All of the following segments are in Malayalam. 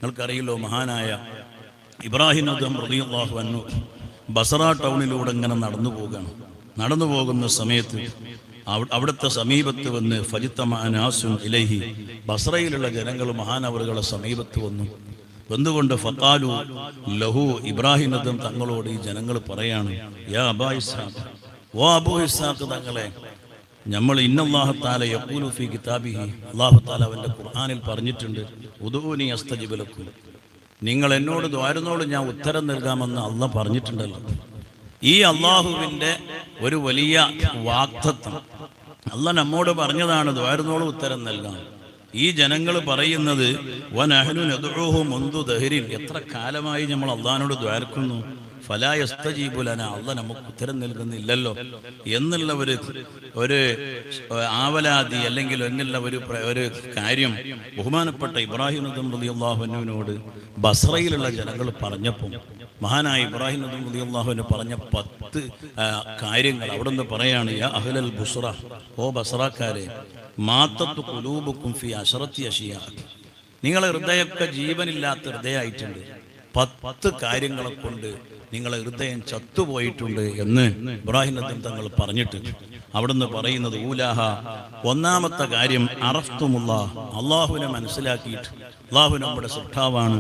നിങ്ങൾക്കറിയില്ലോ, മഹാനായ ഇബ്രാഹിം അദ്ഹം റളിയല്ലാഹു അൻഹു ബസറ ടൗണിലൂടെ ഇങ്ങനെ നടന്നു പോകുന്ന സമയത്ത് അവിടുത്തെ സമീപത്ത് വന്ന് ഫജിത്തമാനാസുൻ ഇലൈഹി, ബസറയിലുള്ള ജനങ്ങൾ മഹാനവറുകളുടെ സമീപത്ത് വന്നുകൊണ്ട് ഫഖാലു ലഹു, ഇബ്രാഹിം അദ്ഹം തങ്ങളോട് ഈ ജനങ്ങൾ പറയാണ്, യാ അബാ ഇസ്ഹാഖ്, ഓ അബൂ ഇസ്ഹാഖ് തങ്ങളെ, നമ്മൾ ഇന്നല്ലാഹു തആല യഖൂലു ഫീ കിതാബിഹി, അല്ലാഹു തആല അവന്റെ ഖുർആനിൽ പറഞ്ഞിട്ടുണ്ട്, ഉദൂനി അസ്തജിബ് ലക്കും, നിങ്ങൾ എന്നോട് ദ്വാരുന്നോട് ഞാൻ ഉത്തരം നൽകാമെന്ന് അള്ളാഹ് പറഞ്ഞിട്ടുണ്ടല്ലോ. ഈ അള്ളാഹുവിൻ്റെ ഒരു വലിയ വാഗ്ദത്തം അള്ളാഹ് നമ്മോട് പറഞ്ഞതാണ്, ദ്വാരുന്നോട് ഉത്തരം നൽകാം. ഈ ജനങ്ങൾ പറയുന്നത് വനഹ്നു നദ്ഉഹു മുൻദു ദഹ്രിൻ, എത്ര കാലമായി നമ്മൾ അള്ളാഹിനോട് ദ്വാരക്കുന്നു, ഫലാ യസ്തജീബു ലനാ, അള്ളാഹ് നമുക്ക് ഉത്തരം നൽകുന്നില്ലല്ലോ എന്നുള്ള ഒരു ആവലാതി അല്ലെങ്കിൽ എന്നുള്ള ഒരു കാര്യം ബഹുമാനപ്പെട്ട ഇബ്രാഹിം അദ്ഹം റളിയല്ലാഹു അൻഹുവിനോട് ബസ്രയിലുള്ള ജനങ്ങൾ പറഞ്ഞപ്പോൾ മഹാനായ ഇബ്രാഹിം അദ്ഹം റളിയല്ലാഹു അൻഹു പറഞ്ഞ 10 കാര്യങ്ങൾ അവിടെ നിന്ന് പറയാണ്, യാ അഹ്ലൽ ബുസ്റ, ഓ ബസ്രക്കാരെ, മാത്തത്തു ഖുലൂബുക്കും ഫീ അശറത്തി അശിയാ, നിങ്ങളെ ഹൃദയമൊക്കെ ജീവനില്ലാത്ത ഹൃദയമായിട്ടുണ്ട്, 10 കാര്യങ്ങളെ കൊണ്ട് നിങ്ങളെ ഹൃദയം ചത്തുപോയിട്ടുണ്ട് എന്ന് ഇബ്രാഹിം അദ്ഹം തങ്ങൾ പറഞ്ഞിട്ട് അവിടുന്ന് പറയുന്നത്, ഊലാഹ, ഒന്നാമത്തെ കാര്യം, അറഫ്തുമുല്ലാഹ്, അള്ളാഹുവിനെ മനസ്സിലാക്കിയിട്ട്, അള്ളാഹു നമ്മുടെ സൃഷ്ടാവാണ്,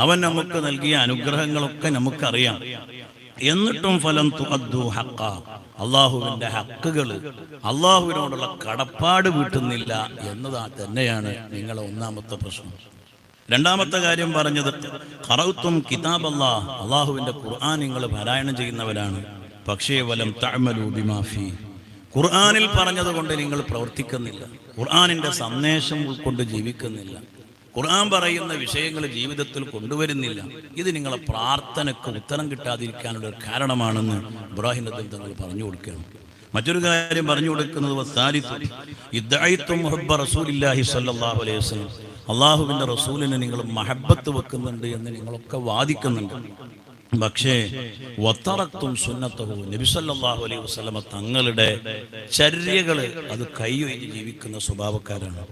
അവൻ നമുക്ക് നൽകിയ അനുഗ്രഹങ്ങളൊക്കെ നമുക്കറിയാം, എന്നിട്ടും ഫലം തുഅദ്ദു ഹഖ, അള്ളാഹുവിന്റെ ഹക്കുകൾ, അള്ളാഹുവിനോടുള്ള കടപ്പാട് വീട്ടുന്നില്ല എന്നതാ തന്നെയാണ് നിങ്ങളെ ഒന്നാമത്തെ പ്രശ്നം. രണ്ടാമത്തെ കാര്യം പറഞ്ഞത്, ഖറഅ്തും കിതാബല്ലാഹ്, അള്ളാഹുവിന്റെ ഖുർആൻ നിങ്ങൾ പാരായണം ചെയ്യുന്നവരാണ്, പക്ഷേ വലം തഅമലു ബിമാ ഫീ, ഖുർആനിൽ പറഞ്ഞതുകൊണ്ട് നിങ്ങൾ പ്രവർത്തിക്കുന്നില്ല, ഖുർആനിന്റെ സന്ദേശം ഉൾക്കൊണ്ട് ജീവിക്കുന്നില്ല, ഖുർആൻ പറയുന്ന വിഷയങ്ങൾ ജീവിതത്തിൽ കൊണ്ടുവരുന്നില്ല. ഇത് നിങ്ങളെ പ്രാർത്ഥനയ്ക്ക് ഉത്തരം കിട്ടാതിരിക്കാനുള്ള ഒരു കാരണമാണെന്ന് ഇബ്രാഹിം അദ്ഹം തങ്ങൾ പറഞ്ഞു കൊടുക്കുകയാണ്. മറ്റൊരു കാര്യം പറഞ്ഞു കൊടുക്കുന്നത്, അള്ളാഹുവിന്റെ റസൂലിനെ നിങ്ങൾ മഹബത്ത് വെക്കുന്നുണ്ട് എന്ന് നിങ്ങളൊക്കെ വാദിക്കുന്നുണ്ട്, പക്ഷേ വത്തറക്തും സുന്നത്തഹു, നബി സല്ലല്ലാഹു അലൈഹി വസല്ലമ തങ്ങളുടെ ചര്യകൾ അത് കൈയൊഴിഞ്ഞ് ജീവിക്കുന്ന സ്വഭാവക്കാരാണ്.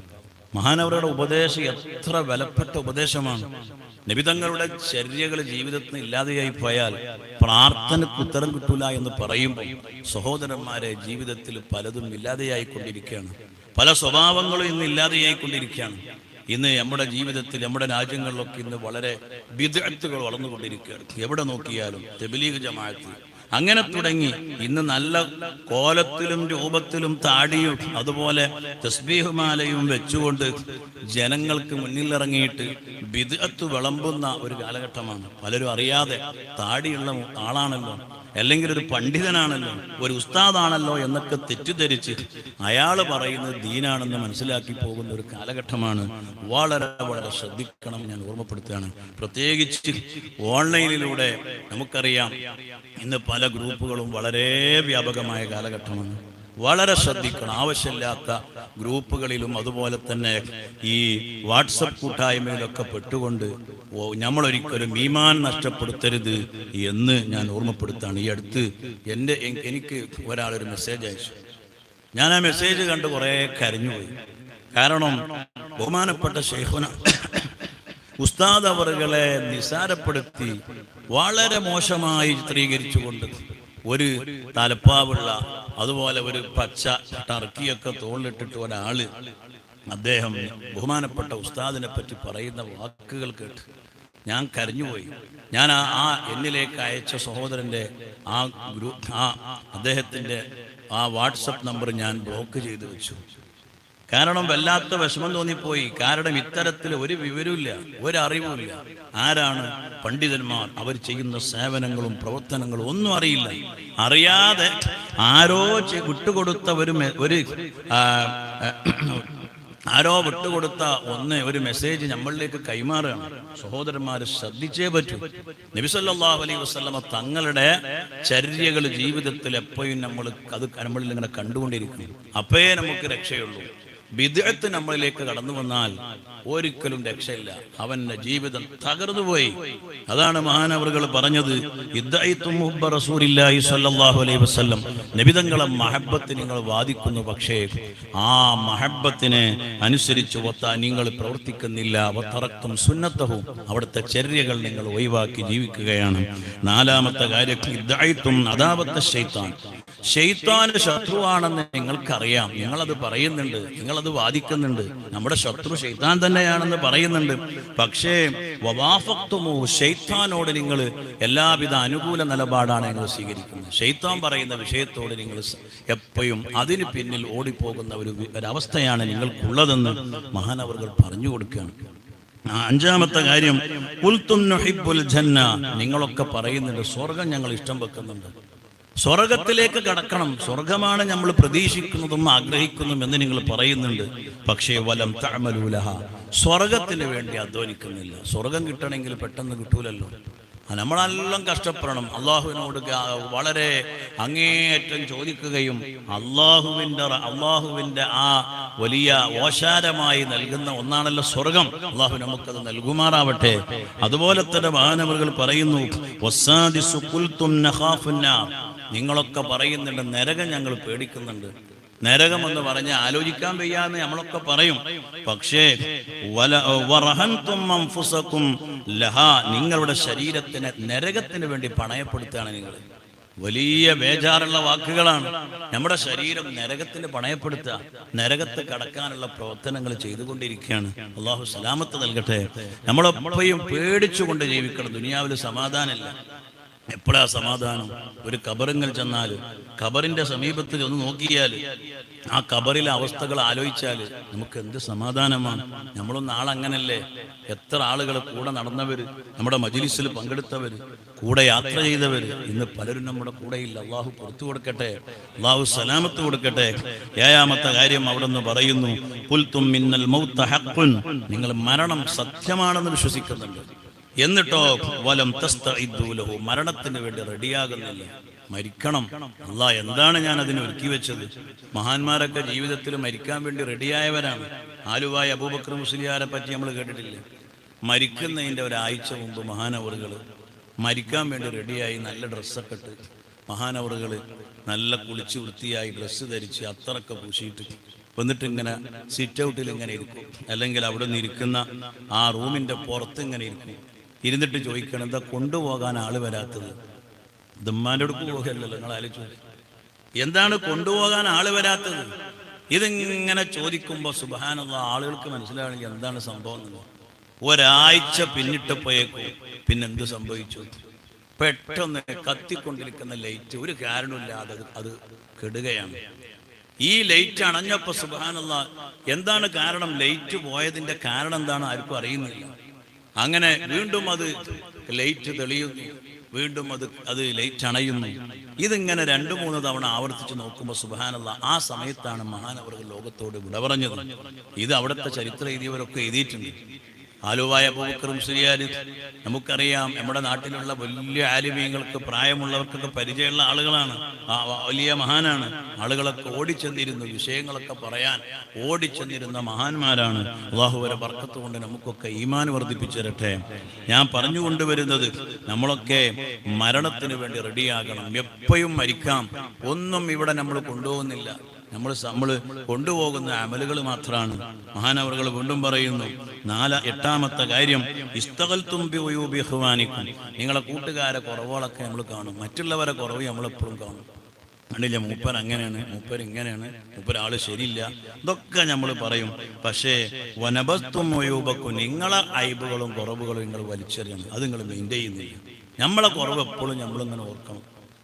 മഹാനവരുടെ ഉപദേശം എത്ര വിലപ്പെട്ട ഉപദേശമാണ്. നബി തങ്ങളുടെ ചര്യകൾ ജീവിതത്തിന് ഇല്ലാതെയായി പോയാൽ പ്രാർത്ഥനയ്ക്ക് ഉത്തരം കിട്ടൂല എന്ന് പറയുമ്പോൾ സഹോദരന്മാരെ, ജീവിതത്തിൽ പലതും ഇല്ലാതെയായിക്കൊണ്ടിരിക്കുകയാണ്, പല സ്വഭാവങ്ങളും ഇന്ന് ഇല്ലാതെയായിക്കൊണ്ടിരിക്കുകയാണ്. ഇന്ന് നമ്മുടെ ജീവിതത്തിൽ, നമ്മുടെ രാജ്യങ്ങളിലൊക്കെ ഇന്ന് വളരെ ബിദ്അത്തുകൾ വളർന്നുകൊണ്ടിരിക്കുകയാണ്. എവിടെ നോക്കിയാലും തബ്ലീഗ് ജമാഅത്ത് അങ്ങനെ തുടങ്ങി ഇന്ന് നല്ല കോലത്തിലും രൂപത്തിലും താടിയും അതുപോലെ തസ്ബീഹുമാലയും വെച്ചുകൊണ്ട് ജനങ്ങൾക്ക് മുന്നിലിറങ്ങിയിട്ട് ബിദ്അത്ത് വിളമ്പുന്ന ഒരു കാലഘട്ടമാണ്. പലരും അറിയാതെ താടിയുള്ള ആളാണല്ലോ, അല്ലെങ്കിൽ ഒരു പണ്ഡിതനാണല്ലോ, ഒരു ഉസ്താദാണല്ലോ എന്നൊക്കെ തെറ്റിദ്ധരിച്ച് അയാൾ പറയുന്നത് ദീനാണെന്ന് മനസ്സിലാക്കി പോകുന്ന ഒരു കാലഘട്ടമാണ്. വളരെ വളരെ ശ്രദ്ധിക്കണം, ഞാൻ ഓർമ്മപ്പെടുത്തുകയാണ്. പ്രത്യേകിച്ച് ഓൺലൈനിലൂടെ നമുക്കറിയാം ഇന്ന് പല ഗ്രൂപ്പുകളും വളരെ വ്യാപകമായ കാലഘട്ടമാണ്. വളരെ ശ്രദ്ധിക്കണം. ആവശ്യമില്ലാത്ത ഗ്രൂപ്പുകളിലും അതുപോലെ തന്നെ ഈ വാട്സപ്പ് കൂട്ടായ്മയിലൊക്കെ പെട്ടുകൊണ്ട് നമ്മളൊരിക്കലും ഈമാൻ നഷ്ടപ്പെടുത്തരുത് എന്ന് ഞാൻ ഓർമ്മപ്പെടുത്താണ്. ഈ അടുത്ത് എനിക്ക് ഒരാളൊരു മെസ്സേജ് അയച്ചു. ഞാൻ ആ മെസ്സേജ് കണ്ട് കുറേ കരഞ്ഞുപോയി. കാരണം ബഹുമാനപ്പെട്ട ശൈഖുന ഉസ്താദ് അവറുകളെ നിസാരപ്പെടുത്തി വളരെ മോശമായി ചിത്രീകരിച്ചുകൊണ്ട് ഒരു തലപ്പാവുള്ള അതുപോലെ ഒരു പച്ച ടർക്കിയൊക്കെ തോളിലിട്ടിട്ട് ഒരാള് അദ്ദേഹം ബഹുമാനപ്പെട്ട ഉസ്താദിനെ പറ്റി പറയുന്ന വാക്കുകൾ കേട്ട് ഞാൻ കരഞ്ഞുപോയി. ഞാൻ എന്നിലേക്ക് അയച്ച സഹോദരൻ്റെ അദ്ദേഹത്തിൻ്റെ വാട്സപ്പ് നമ്പർ ഞാൻ ബ്ലോക്ക് ചെയ്ത് വെച്ചു. കാരണം വല്ലാത്ത വിഷമം തോന്നിപ്പോയി. കാരണം ഇത്തരത്തിൽ ഒരു വിവരമില്ല, ഒരറിവുമില്ല. ആരാണ് പണ്ഡിതന്മാർ? അവർ ചെയ്യുന്ന സേവനങ്ങളും പ്രവർത്തനങ്ങളും ഒന്നും അറിയില്ല. അറിയാതെ ആരോ വിട്ടുകൊടുത്ത ഒരു മെസ്സേജ് നമ്മളിലേക്ക് കൈമാറുകയാണ്. സഹോദരന്മാരെ ശ്രദ്ധിച്ചേ പറ്റൂ. നബി സല്ലല്ലാഹു അലൈഹി വസല്ലമ തങ്ങളുടെ ചര്യകൾ ജീവിതത്തിൽ എപ്പോഴും നമ്മളിൽ ഇങ്ങനെ കണ്ടുകൊണ്ടിരിക്കും. അപ്പോഴേ നമുക്ക് രക്ഷയുള്ളൂ. ബിദ്അത്ത് നമ്മളിലേക്ക് കടന്നു വന്നാൽ ഒരിക്കലും രക്ഷയില്ല. അവന്റെ ജീവിതം തകർന്നുപോയി. അതാണ് മഹാനവറുകൾ പറഞ്ഞത്, ഇദ്ദഅയ്തും ഹുബ്ബ റസൂലില്ലാഹി സ്വല്ലല്ലാഹു അലൈഹി വസല്ലം, നബിതങ്ങളെ മഹബ്ബത്ത് നിങ്ങൾ വാദിക്കുന്നു, പക്ഷേ ആ മഹബ്ബത്തിനെ അനുസരിച്ച് നിങ്ങൾ പ്രവർത്തിക്കുന്നില്ല. വതറക്തും സുന്നത്തഹു, അവിടുത്തെ ചര്യകൾ നിങ്ങൾ ഒഴിവാക്കി ജീവിക്കുകയാണ്. നാലാമത്തെ കാര്യം, ഇദ്ദഅയ്തും അദാവത്ത ശൈത്താൻ, ശൈത്താന് ശത്രുവാണെന്ന് നിങ്ങൾക്കറിയാം, നിങ്ങളത് പറയുന്നുണ്ട്, നിങ്ങളത് വാദിക്കുന്നുണ്ട്, നമ്മുടെ ശത്രു ശൈത്താൻ തന്നെയാണെന്ന് പറയുന്നുണ്ട്. പക്ഷേ വവാഫഖ്തുമു, ശൈത്താനോട് നിങ്ങൾ എല്ലാവിധ അനുകൂല നിലപാടാണ് നിങ്ങൾ സ്വീകരിക്കുന്നത്. ശൈത്താൻ പറയുന്ന വിഷയത്തോട് നിങ്ങൾ എപ്പോഴും അതിന് പിന്നിൽ ഓടിപ്പോകുന്ന ഒരവസ്ഥയാണ് നിങ്ങൾക്കുള്ളതെന്ന് മഹാനവറുകൾ പറഞ്ഞു കൊടുക്കുകയാണ്. അഞ്ചാമത്തെ കാര്യം, ഖുൽതും നുഹിബ്ബുൽ ജന്ന, നിങ്ങളൊക്കെ പറയുന്നുണ്ട് സ്വർഗം ഞങ്ങൾ ഇഷ്ടം വെക്കുന്നുണ്ട്, സ്വർഗത്തിലേക്ക് കടക്കണം, സ്വർഗമാണ് നമ്മൾ പ്രതീക്ഷിക്കുന്നതും ആഗ്രഹിക്കുന്നതും എന്ന് നിങ്ങൾ പറയുന്നുണ്ട്. പക്ഷേ വലം തഅമലൂ ലഹ, സ്വർഗത്തിന് വേണ്ടി അധ്വാനിക്കുന്നില്ല. സ്വർഗം കിട്ടണമെങ്കിൽ പെട്ടെന്ന് കിട്ടൂലല്ലോ, നമ്മളെല്ലാം കഷ്ടപ്പെടണം. അള്ളാഹുവിനോട് വളരെ അങ്ങേയറ്റം ചോദിക്കുകയും അള്ളാഹുവിന്റെ ആ വലിയ ഓശാരമായി നൽകുന്ന ഒന്നാണല്ലോ സ്വർഗം. അള്ളാഹു നമുക്കത് നൽകുമാറാവട്ടെ. അതുപോലെ തന്നെ മഹാനവറുകൾ പറയുന്നു, വസ്സാദിസു ഖുൽതും നഖാഫുന്നാർ, നിങ്ങളൊക്കെ പറയുന്നുണ്ട് നരകം ഞങ്ങൾ പേടിക്കുന്നുണ്ട്. നരകം എന്ന് പറഞ്ഞ ആലോചിക്കാൻ വയ്യാന്ന് നമ്മളൊക്കെ പറയും. പക്ഷേ നിങ്ങളുടെ ശരീരത്തിനെ നരകത്തിന് വേണ്ടി പണയപ്പെടുത്തുകയാണ് നിങ്ങൾ. വലിയ ബേജാറുള്ള വാക്കുകളാണ്. നമ്മുടെ ശരീരം നരകത്തിന് പണയപ്പെടുത്തുക, നരകത്ത് കടക്കാനുള്ള പ്രവർത്തനങ്ങൾ ചെയ്തുകൊണ്ടിരിക്കുകയാണ്. അള്ളാഹു സലാമത്ത് നൽകട്ടെ. നമ്മളെപ്പോഴും പേടിച്ചുകൊണ്ട് ജീവിക്കണം. ദുനിയാവിൽ സമാധാനമില്ല. എപ്പോഴാ സമാധാനം? ഒരു കബറിങ്ങൾ ചെന്നാൽ, കബറിന്റെ സമീപത്ത് ഒന്ന് നോക്കിയാൽ, ആ കബറിലെ അവസ്ഥകൾ ആലോചിച്ചാൽ നമുക്ക് എന്ത് സമാധാനമാണ്. നമ്മളൊന്നും ആളങ്ങനല്ലേ, എത്ര ആളുകൾ കൂടെ നടന്നവര്, നമ്മുടെ മജ്‌ലിസിൽ പങ്കെടുത്തവര്, കൂടെ യാത്ര ചെയ്തവര്, ഇന്ന് പലരും നമ്മുടെ കൂടെയില്ല. അള്ളാഹു പുറത്തു കൊടുക്കട്ടെ, അള്ളാഹു സലാമത്ത് കൊടുക്കട്ടെ. ഏഴാമത്തെ കാര്യം അവിടെ നിന്ന് പറയുന്നു, ഖുൽതും മിന്നൽ മൗത ഹഖ്ഖുൻ, നിങ്ങൾ മരണം സത്യമാണെന്ന് വിശ്വസിക്കുന്നുണ്ട്, എന്നിട്ടോ വലം തസ്തഇദ്ദു ലഹു, മരണത്തിന് വേണ്ടി റെഡിയാകുന്നില്ല. മരിക്കണം, അല്ലാഹ് എന്താണ് ഞാൻ അതിന് ഒരുക്കി വെച്ചത്? മഹാന്മാരൊക്കെ ജീവിതത്തിൽ മരിക്കാൻ വേണ്ടി റെഡിയായവരാണ്. ആലുവായ അബൂബക്കർ മുസ്ലിയാരെ പറ്റി നമ്മൾ കേട്ടിട്ടില്ലേ? മരിക്കുന്നതിൻ്റെ ഒരാഴ്ച മുമ്പ് മഹാനവറുകൾ മരിക്കാൻ വേണ്ടി റെഡിയായി, നല്ല ഡ്രസ്സൊക്കെ ഇട്ട്, മഹാനവറുകൾ നല്ല കുളിച്ച് വൃത്തിയായി ഡ്രസ്സ് ധരിച്ച് അത്തറൊക്കെ പൂശിയിട്ട് വന്നിട്ട് ഇങ്ങനെ സിറ്റ് ഔട്ടിൽ ഇങ്ങനെ ഇരിക്കും, അല്ലെങ്കിൽ അവിടെ നിന്ന് ഇരിക്കുന്ന ആ റൂമിൻ്റെ പുറത്ത് ഇങ്ങനെ ഇരിക്കും. ഇരുന്നിട്ട് ചോദിക്കണം, എന്താ കൊണ്ടുപോകാൻ ആള് വരാത്തത്? ദമ്മാൻ്റെ അടുക്ക് പോകല്ലോ, നിങ്ങൾ ആലോചിച്ചു, എന്താണ് കൊണ്ടുപോകാൻ ആള് വരാത്തത്? ഇതിങ്ങനെ ചോദിക്കുമ്പോൾ സുബ്ഹാനല്ലാഹ് ആളുകൾക്ക് മനസ്സിലാവണമെങ്കിൽ എന്താണ് സംഭവം എന്ന്. ഒരാഴ്ച പിന്നിട്ടപ്പോയേക്കും പിന്നെന്ത് സംഭവിച്ചു? പെട്ടെന്ന് കത്തിക്കൊണ്ടിരിക്കുന്ന ലൈറ്റ് ഒരു കാരണമില്ലാതെ അത് കെടുകയാണ്. ഈ ലൈറ്റ് അണഞ്ഞപ്പോ സുബ്ഹാനല്ലാഹ് എന്താണ് കാരണം? ലൈറ്റ് പോയതിന്റെ കാരണം എന്താണ് ആർക്കും അറിയുന്നില്ല. അങ്ങനെ വീണ്ടും അത് ലൈറ്റ് തെളിയുന്നു, വീണ്ടും അത് ലൈറ്റ് അണയുന്നു. ഇതിങ്ങനെ 2-3 തവണ ആവർത്തിച്ച് നോക്കുമ്പോൾ സുബ്ഹാനല്ലാഹ് ആ സമയത്താണ് മഹാനവറുകൾ ലോകത്തോട് വിട പറഞ്ഞത്. ഇത് അവിടുത്തെ ചരിത്രം എഴുതിയവരൊക്കെ എഴുതിയിട്ടുണ്ട്. ആലുവായ അബൂബക്കർ മുസ്ലിയാർ നമുക്കറിയാം, നമ്മുടെ നാട്ടിലുള്ള വലിയ ആലിമീങ്ങൾക്ക്, പ്രായമുള്ളവർക്കൊക്കെ പരിചയമുള്ള ആളുകളാണ്, വലിയ മഹാനാണ്. ആളുകളൊക്കെ ഓടിച്ചെന്നിരുന്നു, വിഷയങ്ങളൊക്കെ പറയാൻ ഓടിച്ചെന്നിരുന്ന മഹാന്മാരാണ്. അല്ലാഹു വരെ ബർക്കത്ത് കൊണ്ട് നമുക്കൊക്കെ ഈമാൻ വർദ്ധിപ്പിച്ചു തരട്ടെ. ഞാൻ പറഞ്ഞു കൊണ്ടുവരുന്നത്, നമ്മളൊക്കെ മരണത്തിന് വേണ്ടി റെഡിയാകണം. എപ്പോഴും മരിക്കാം, ഒന്നും ഇവിടെ നമ്മൾ കൊണ്ടുപോകുന്നില്ല. നമ്മൾ കൊണ്ടുപോകുന്ന അമലുകൾ മാത്രമാണ്. മഹാനവറുകൾ വീണ്ടും പറയുന്നു, 8ാമത്തെ കാര്യം, ഇസ്തഖൽതും ബിഉയൂബി ഇഖ്വാനിക്കും, നിങ്ങളെ കൂട്ടുകാരെ കുറവുകളൊക്കെ നമ്മൾ കാണും, മറ്റുള്ളവരെ കുറവ് നമ്മളെപ്പോഴും കാണും. കണ്ടില്ല, മൂപ്പർ അങ്ങനെയാണ്, മൂപ്പർ ഇങ്ങനെയാണ്, മൂപ്പർ ആള് ശരിയില്ല, ഇതൊക്കെ നമ്മൾ പറയും. പക്ഷേ വനബസ്തും ഉയൂബക്കും, നിങ്ങളെ ഐബുകളും കുറവുകളും നിങ്ങൾ വലിച്ചെറിയണം, അത് നിങ്ങൾ മെയിൻറ്റെയിൻ ചെയ്യുന്നില്ല. നമ്മളെ കുറവ് എപ്പോഴും നമ്മളിങ്ങനെ ഓർക്കണം,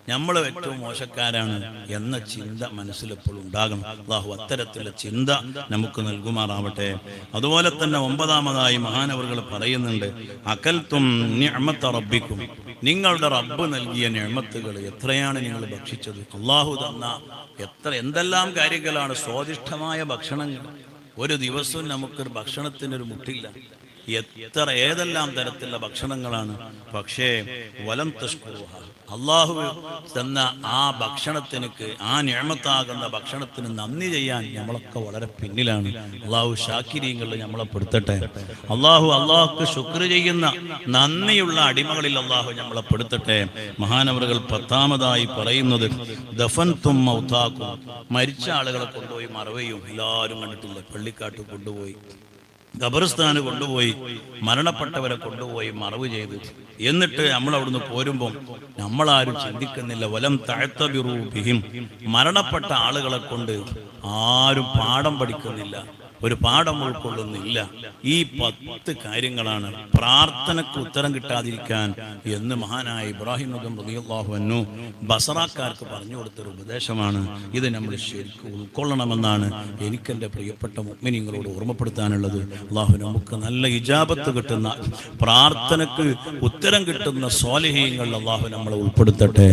നമ്മൾ ഏറ്റവും മോശക്കാരാണ് എന്ന ചിന്ത മനസ്സിലെപ്പോഴും ഉണ്ടാകണം. അല്ലാഹു അത്തരത്തിലുള്ള ചിന്ത നമുക്ക് നൽകുമാറാവട്ടെ. അതുപോലെ തന്നെ 9ാമതായി മഹാനവറുകൾ പറയുന്നുണ്ട്, അകൽതും നിഅമത റബ്ബിക്കും, നിങ്ങളുടെ റബ്ബ് നൽകിയ നിഅമത്തുകൾ എത്രയാണ് നിങ്ങൾ ഭക്ഷിച്ചത്? അല്ലാഹു തന്ന എന്തെല്ലാം കാര്യങ്ങളാണ്, സ്വാദിഷ്ടമായ ഭക്ഷണങ്ങൾ. ഒരു ദിവസവും നമുക്കൊരു ഭക്ഷണത്തിനൊരു മുട്ടില്ല. ഏതെല്ലാം തരത്തിലുള്ള ഭക്ഷണങ്ങളാണ്. പക്ഷേ വലം തഷ്കുറുഹ, അള്ളാഹു തന്ന ആ ഭക്ഷണത്തിനക്ക്, ആ നിഅമത്താകുന്ന ഭക്ഷണത്തിന് നന്ദി ചെയ്യാൻ നമ്മളൊക്കെ വളരെ പിന്നിലാണ്. അള്ളാഹു ശാക്കിരീങ്ങളിൽ നമ്മളെ പെടുത്തട്ടെ. അള്ളാഹുക്ക് ശുക്ർ ചെയ്യുന്ന നന്ദിയുള്ള അടിമകളിൽ അള്ളാഹു നമ്മളെ പെടുത്തട്ടെ. മഹാനവറുകൾ 10-ാമതായി പറയുന്നത് ദഫൻതും മൗതാക്കും, മരിച്ച ആളുകളെ കൊണ്ടുപോയി മറവയും. എല്ലാവരും കണ്ടിട്ടില്ലേ, പള്ളിക്കാട്ട് കൊണ്ടുപോയി, ഖബർസ്ഥാന് കൊണ്ടുപോയി മരണപ്പെട്ടവരെ കൊണ്ടുപോയി മറവ് ചെയ്ത്, എന്നിട്ട് നമ്മൾ അവിടുന്ന് പോരുമ്പോൾ നമ്മളാരും ചിന്തിക്കുന്നില്ല, വലം തഅ്തബിറൂ ബിഹിം, മരണപ്പെട്ട ആളുകളെ കൊണ്ട് ആരും പാഠം പഠിക്കുന്നില്ല, ഒരു പാഠം ഉൾക്കൊള്ളുന്നില്ല. ഈ 10 കാര്യങ്ങളാണ് പ്രാർത്ഥനയ്ക്ക് ഉത്തരം കിട്ടാതിരിക്കാൻ എന്ന് മഹാനായ ഇബ്രാഹിം നദം റളിയല്ലാഹു അൻഹു ബസറാക്കാർക്ക് പറഞ്ഞു കൊടുത്തൊരു ഉപദേശമാണ്. ഇത് നമ്മൾ ശരിക്കും ഉൾക്കൊള്ളണമെന്നാണ് എനിക്കെൻ്റെ പ്രിയപ്പെട്ട മുഅ്മിനീങ്ങളോട് ഓർമ്മപ്പെടുത്താനുള്ളത്. അള്ളാഹു നമുക്ക് നല്ല ഇജാബത്ത് കിട്ടുന്ന, പ്രാർത്ഥനയ്ക്ക് ഉത്തരം കിട്ടുന്ന സ്വാലിഹീങ്ങൾ അള്ളാഹു നമ്മളെ ഉൾപ്പെടുത്തട്ടെ.